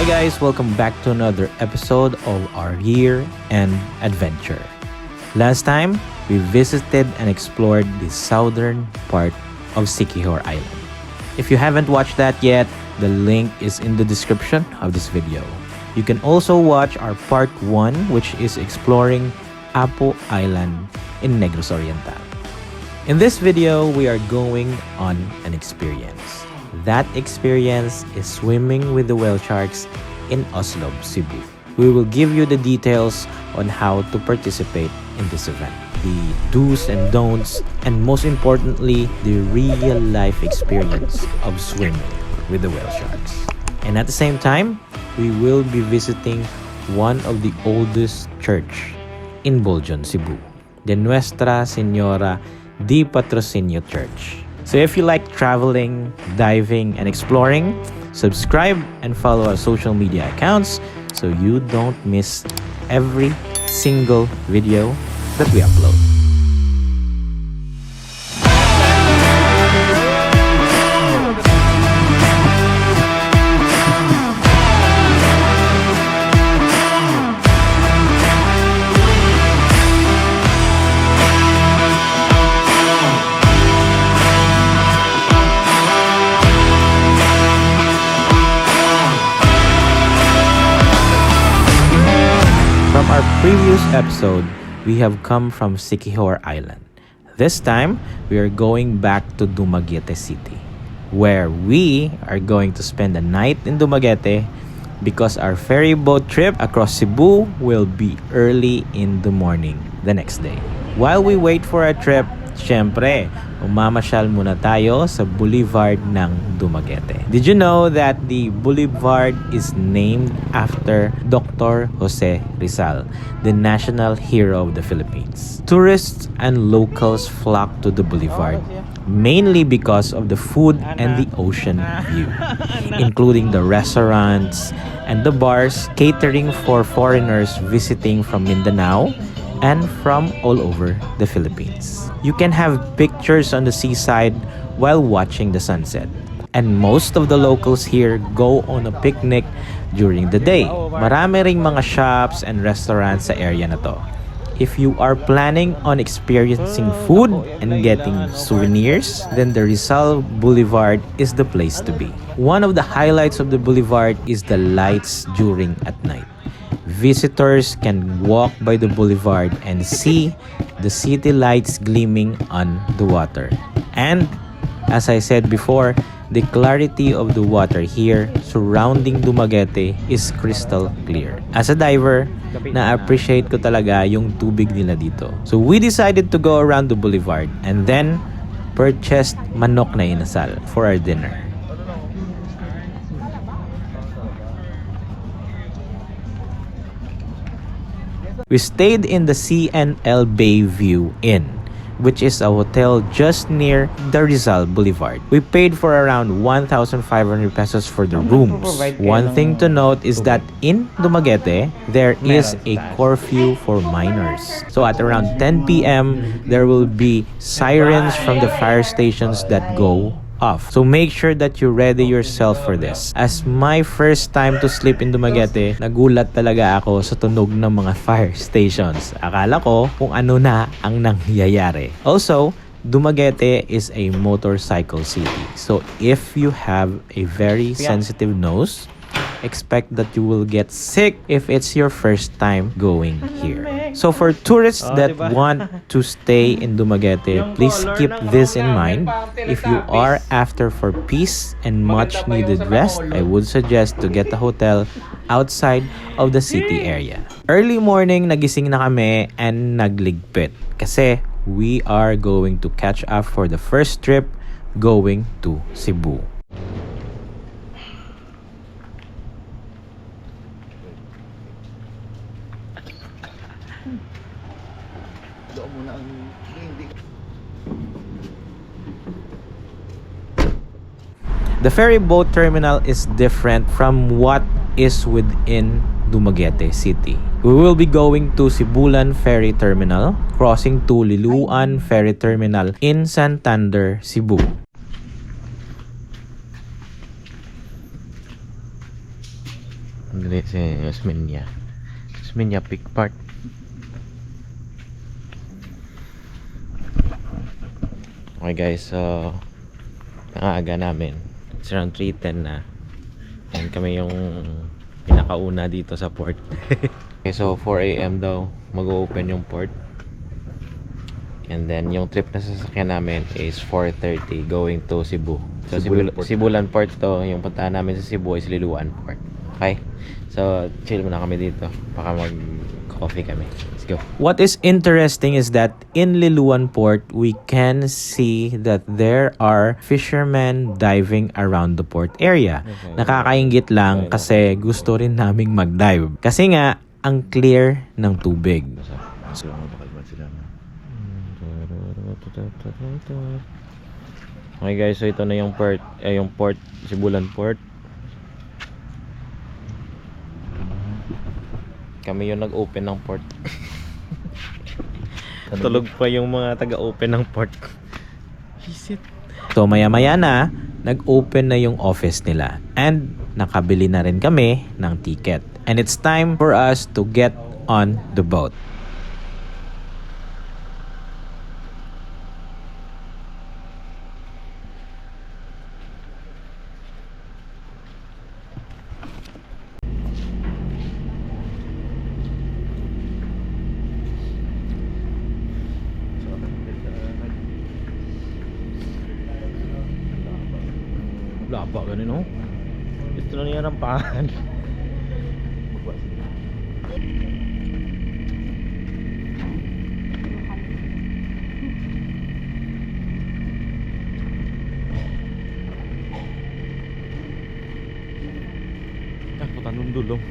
guys, welcome back to another episode of our year-end adventure. Last time, we visited and explored the southern part of Suiqijor Island. If you haven't watched that yet, the link is in the description of this video. You can also watch our part 1, which is exploring Apo Island in Negros Oriental. In this video, we are going on an experience. That experience is swimming with the whale sharks in Oslob Cebu. We will give you the details on how to participate in this event, the do's and don'ts, and most importantly, the real-life experience of swimming with the whale sharks. And at the same time, we will be visiting one of the oldest church in Boljon, Cebu, the Nuestra Señora de Patrocinio Church. So if you like traveling, diving, and exploring, subscribe and follow our social media accounts so you don't miss every single video that we upload. From our previous episode, we have come from Suiqijor Island. This time, we are going back to Dumaguete City, where we are going to spend the night in Dumaguete because our ferry boat trip across Cebu will be early in the morning the next day. While we wait for our trip, syempre, umamasyal muna tayo sa Boulevard ng Dumaguete. Did you know that the boulevard is named after Dr. Jose Rizal, the national hero of the Philippines? Tourists and locals flock to the boulevard mainly because of the food and the ocean view, including the restaurants and the bars catering for foreigners visiting from Mindanao and from all over the Philippines. You can have pictures on the seaside while watching the sunset. And most of the locals here go on a picnic during the day. Marami ring mga shops and restaurants sa area na to. If you are planning on experiencing food and getting souvenirs, then the Rizal Boulevard is the place to be. One of the highlights of the boulevard is the lights during at night. Visitors can walk by the boulevard and see the city lights gleaming on the water. And as I said before, the clarity of the water here surrounding Dumaguete is crystal clear. As a diver, na-appreciate ko talaga yung tubig nila dito. So we decided to go around the boulevard and then purchased manok na inasal for our dinner. We stayed in the CNL Bayview Inn, which is a hotel just near the Rizal Boulevard. We paid for around 1,500 pesos for the rooms. One thing to note is that in Dumaguete, there is a curfew for minors. So at around 10 p.m., there will be sirens from the fire stations that go off. So make sure that you ready yourself for this. As my first time to sleep in Dumaguete, nagulat talaga ako sa tunog ng mga fire stations. Akala ko kung ano na ang nangyayari. Also, Dumaguete is a motorcycle city. So if you have a very sensitive nose, expect that you will get sick if it's your first time going here. So for tourists that want to stay in Dumaguete, please keep this in mind. If you are after for peace and much needed rest, I would suggest to get a hotel outside of the city area. Early morning, nagising na kami and nagligpit kasi we are going to catch up for the first trip going to Cebu. The ferry boat terminal is different from what is within Dumaguete City. We will be going to Sibulan Ferry Terminal, crossing to Liluan Ferry Terminal in Santander, Cebu. Dili si Osminya Peak Park. Okay guys, so ang namin. It's around 3:10 na. And kami yung pinakauna dito sa port. Okay, so 4 AM daw mag-open yung port. And then yung trip na sasakyan namin is 4:30 going to Cebu. So Cebulan Port to. Yung puntahan namin sa Cebu is Liloan Port. Okay? So chill muna kami dito. Baka mag-coffee kami. Let's go. What is interesting is that in Liloan Port, we can see that there are fishermen diving around the port area. Nakakainggit lang kasi gusto rin naming mag-dive. Kasi nga, ang clear ng tubig. Okay guys, so ito na yung port, yung port, Cebulan Port. Kami yung nag-open ng port. Tulog pa yung mga taga-open ng port. So maya-maya na, nag-open na yung office nila. And nakabili na rin kami ng ticket. And it's time for us to get on the boat. Lapa ganun, no? Gusto na niya ng pahan. Lundulong.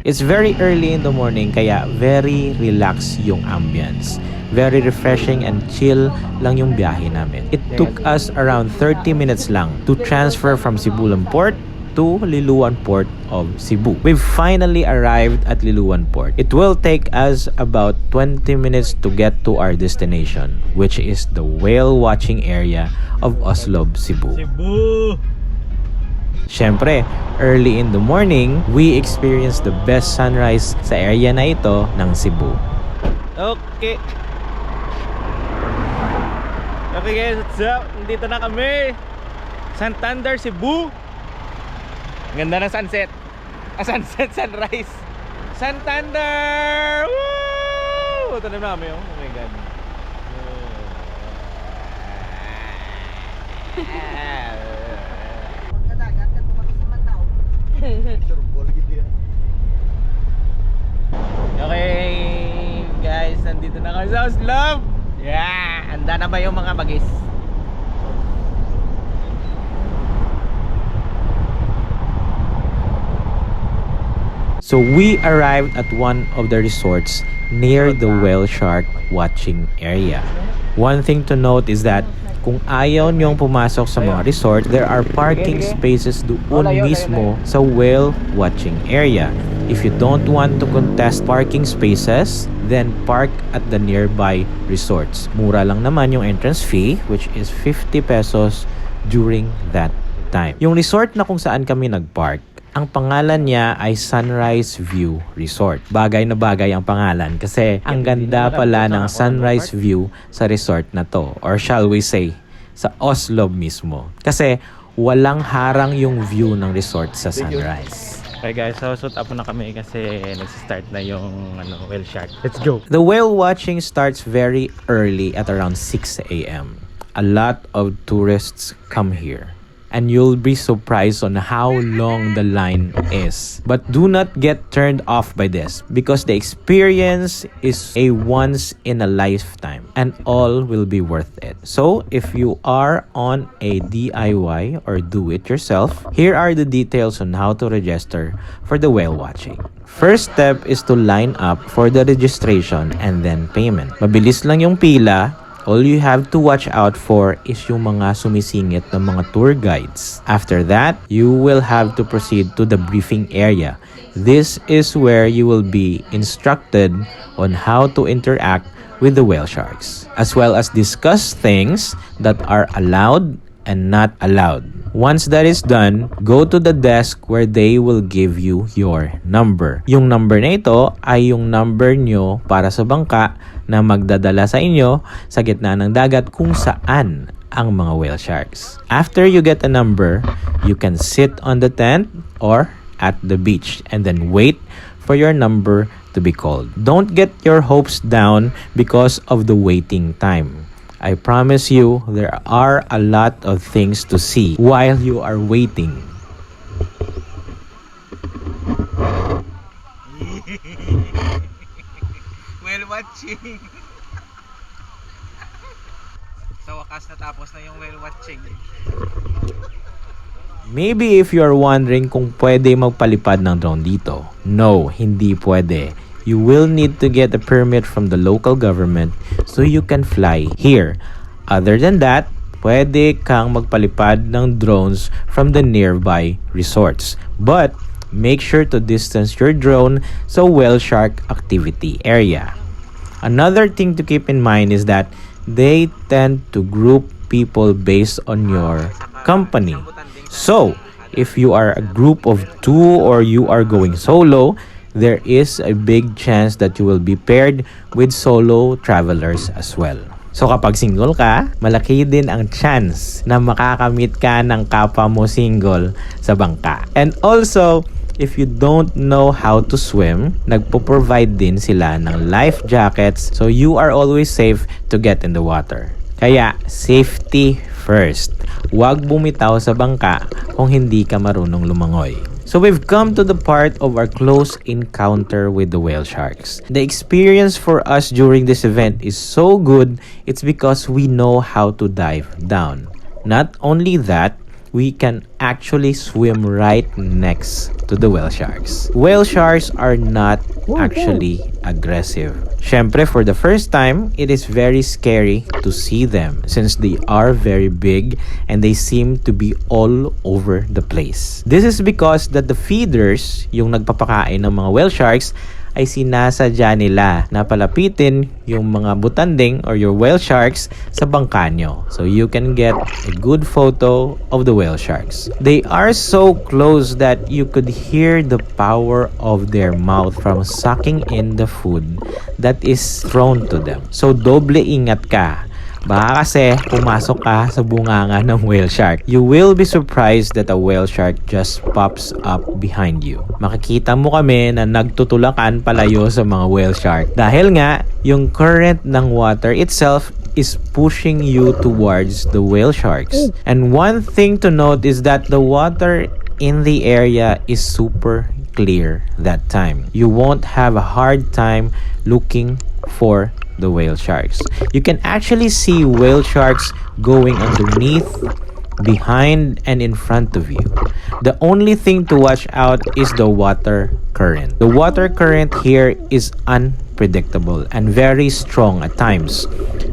It's very early in the morning kaya very relaxed yung ambience. Very refreshing and chill lang yung biyahe namin. It took us around 30 minutes lang to transfer from Cebulan Port to Liloan Port of Cebu. We've finally arrived at Liloan Port. It will take us about 20 minutes to get to our destination, which is the whale watching area of Oslob Cebu. Siyempre, early in the morning, we experienced the best sunrise sa area na ito ng Cebu. Okay. Okay guys, what's up? Nandito na kami. Santander, Cebu. Ganda ng sunset. Sunset, sunrise. Santander! Woo! Ito na namin, oh. Oh my God. Okay guys, nandito na kami sa Oslob. Yeah, handa na ba yung mga bagis? So we arrived at one of the resorts near the whale shark watching area. One thing to note is that kung ayaw niyong pumasok sa mga resort, there are parking spaces doon mismo sa whale watching area. If you don't want to contest parking spaces, then park at the nearby resorts. Mura lang naman yung entrance fee, which is 50 pesos during that time. Yung resort na kung saan kami nagpark, ang pangalan niya ay Sunrise View Resort. Bagay na bagay ang pangalan kasi ang ganda pala ng sunrise view sa resort na to. Or shall we say, sa Oslob mismo. Kasi walang harang yung view ng resort sa sunrise. Okay guys, so suit up na kami kasi nag-start na yung whale shark. Let's go! The whale watching starts very early at around 6 AM. A lot of tourists come here. And you'll be surprised on how long the line is. But do not get turned off by this because the experience is a once in a lifetime and all will be worth it. So if you are on a DIY or do it yourself, here are the details on how to register for the whale watching. First step is to line up for the registration and then payment. Mabilis lang yung pila. All you have to watch out for is yung mga sumisingit ng mga tour guides. After that, you will have to proceed to the briefing area. This is where you will be instructed on how to interact with the whale sharks, as well as discuss things that are allowed and not allowed. Once that is done, go to the desk where they will give you your number. Yung number na ito ay yung number nyo para sa bangka na magdadala sa inyo sa gitna ng dagat kung saan ang mga whale sharks. After you get a number, you can sit on the tent or at the beach and then wait for your number to be called. Don't get your hopes down because of the waiting time. I promise you, there are a lot of things to see while you are waiting. Whale watching. Sa wakas natapos na yung whale watching. Maybe if you are wondering kung pwede magpalipad ng drone dito. No, hindi pwede. You will need to get a permit from the local government so you can fly here. Other than that, pwede kang magpalipad ng drones from the nearby resorts. But make sure to distance your drone sa whale shark activity area. Another thing to keep in mind is that they tend to group people based on your company. So, if you are a group of 2 or you are going solo, there is a big chance that you will be paired with solo travelers as well. So kapag single ka, malaki din ang chance na makakamit ka ng kapwa mo single sa bangka. And also, if you don't know how to swim, nagpo-provide din sila ng life jackets so you are always safe to get in the water. Kaya, safety first. Huwag bumitaw sa bangka kung hindi ka marunong lumangoy. So we've come to the part of our close encounter with the whale sharks. The experience for us during this event is so good, it's because we know how to dive down. Not only that, we can actually swim right next to the whale sharks. Whale sharks are not actually aggressive. Syempre, for the first time, it is very scary to see them since they are very big and they seem to be all over the place. This is because that the feeders, yung nagpapakain ng mga whale sharks, ay sinasadya nila na palapitin yung mga butanding or your whale sharks sa bangka nyo so you can get a good photo of the whale sharks. They are so close that you could hear the power of their mouth from sucking in the food that is thrown to them. So doble ingat ka. Baka kasi pumasok ka sa bunganga ng whale shark. You will be surprised that a whale shark just pops up behind you. Makikita mo kami na nagtutulakan palayo sa mga whale shark. Dahil nga, yung current ng water itself is pushing you towards the whale sharks. And one thing to note is that the water in the area is super clear that time. You won't have a hard time looking for the whale sharks. You can actually see whale sharks going underneath, behind, and in front of you. The only thing to watch out is the water current. The water current here is unpredictable and very strong at times.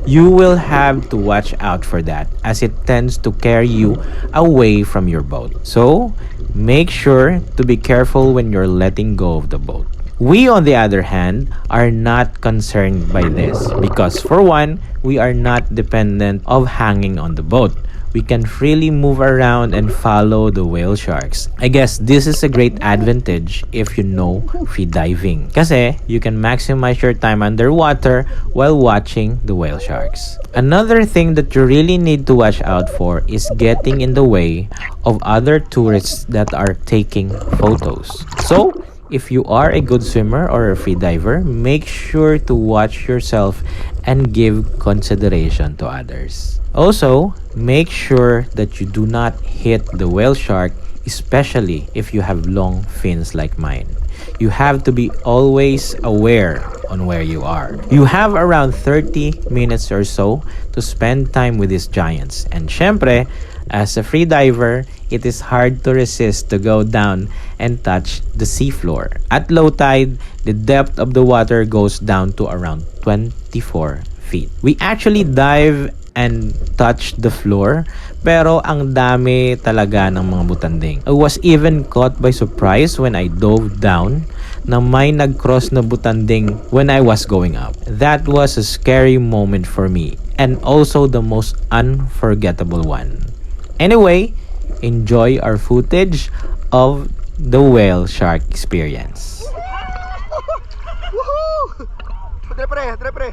You will have to watch out for that as it tends to carry you away from your boat. So, make sure to be careful when you're letting go of the boat. We, on the other hand, are not concerned by this because, for one, we are not dependent of hanging on the boat. We can freely move around and follow the whale sharks. I guess this is a great advantage if you know free diving. Kasi you can maximize your time underwater while watching the whale sharks. Another thing that you really need to watch out for is getting in the way of other tourists that are taking photos. So, if you are a good swimmer or a free diver, make sure to watch yourself and give consideration to others. Also, make sure that you do not hit the whale shark, especially if you have long fins like mine. You have to be always aware on where you are. You have around 30 minutes or so to spend time with these giants. And syempre, as a free diver, it is hard to resist to go down and touch the seafloor. At low tide, the depth of the water goes down to around 24 feet. We actually dive and touch the floor, pero ang dami talaga ng mga butanding. I was even caught by surprise when I dove down na may nag-cross na butanding when I was going up. That was a scary moment for me and also the most unforgettable one. Anyway, enjoy our footage of the whale shark experience. Woohoo! Tre pre.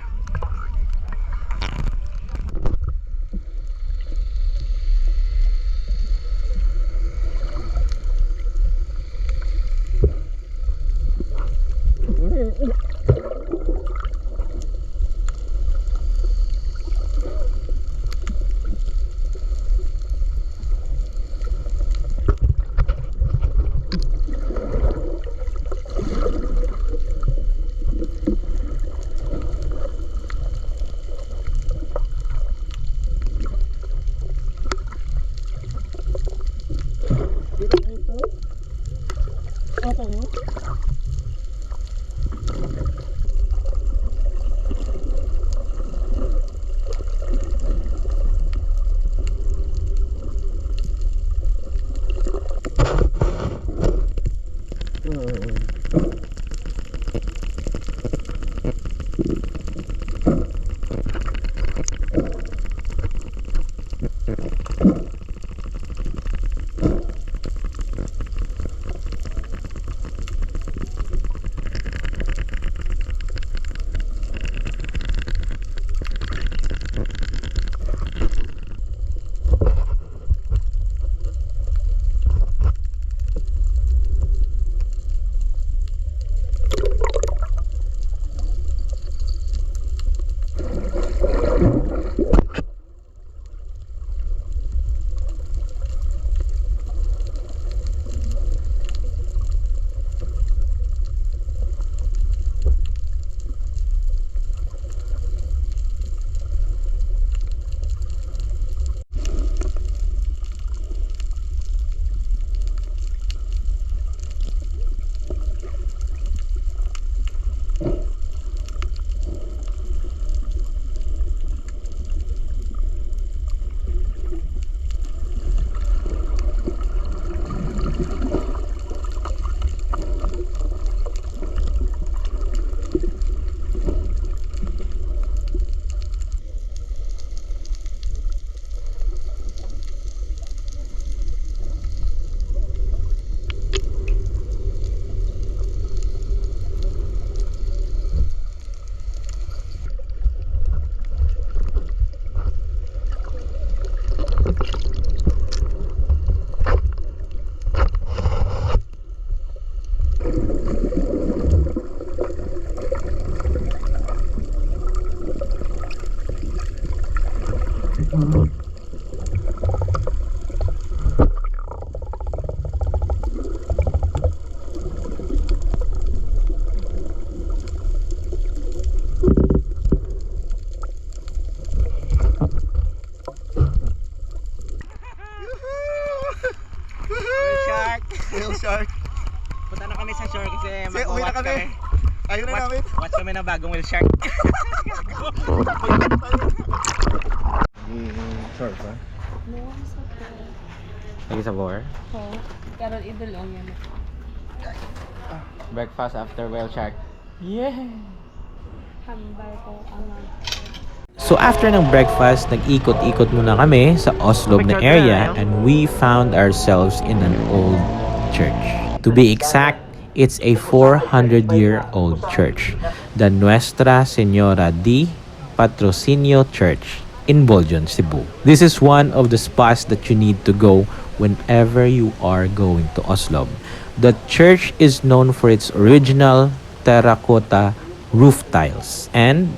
Whale shark. Punta na kami sa shore kasi Sige, uwi na mag-watch kami. Ayun na namin. Watch kami ng bagong whale shark. Short ba? No, sa po. Lagi sa boar? Po. Karon idulong yan. Breakfast after whale shark. Yeah! Hambal ko ang So after ng breakfast, nag-ikot-ikot muna kami sa Oslob na area and we found ourselves in an old church. To be exact, it's a 400-year-old church, the Nuestra Señora de Patrocinio Church in Boljon, Cebu. This is one of the spots that you need to go whenever you are going to Oslob. The church is known for its original terracotta roof tiles, and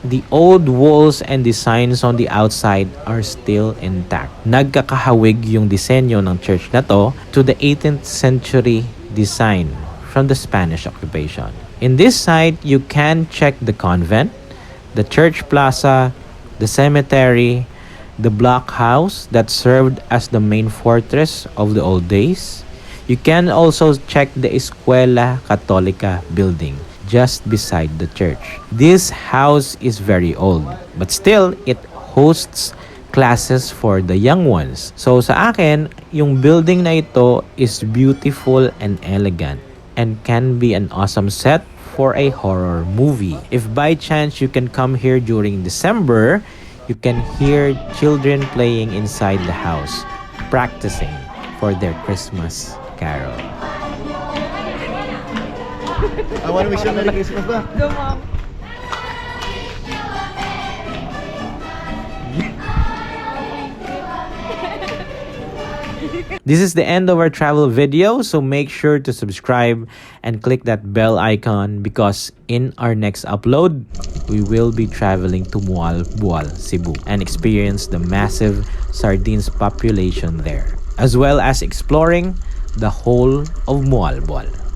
the old walls and designs on the outside are still intact. Nagkakahawig yung disenyo ng church na to the 18th century design from the Spanish occupation. In this site, you can check the convent, the church plaza, the cemetery, the blockhouse that served as the main fortress of the old days. You can also check the Escuela Católica building just beside the church. This house is very old, but still it hosts classes for the young ones. So sa akin, yung building na ito is beautiful and elegant and can be an awesome set for a horror movie. If by chance you can come here during December, you can hear children playing inside the house. practicing for their Christmas carol. I want to wish you a Merry Christmas ba? Go, Mom. This is the end of our travel video, so make sure to subscribe and click that bell icon because in our next upload, we will be traveling to Oslob Cebu and experience the massive sardines population there, as well as exploring the whole of Oslob.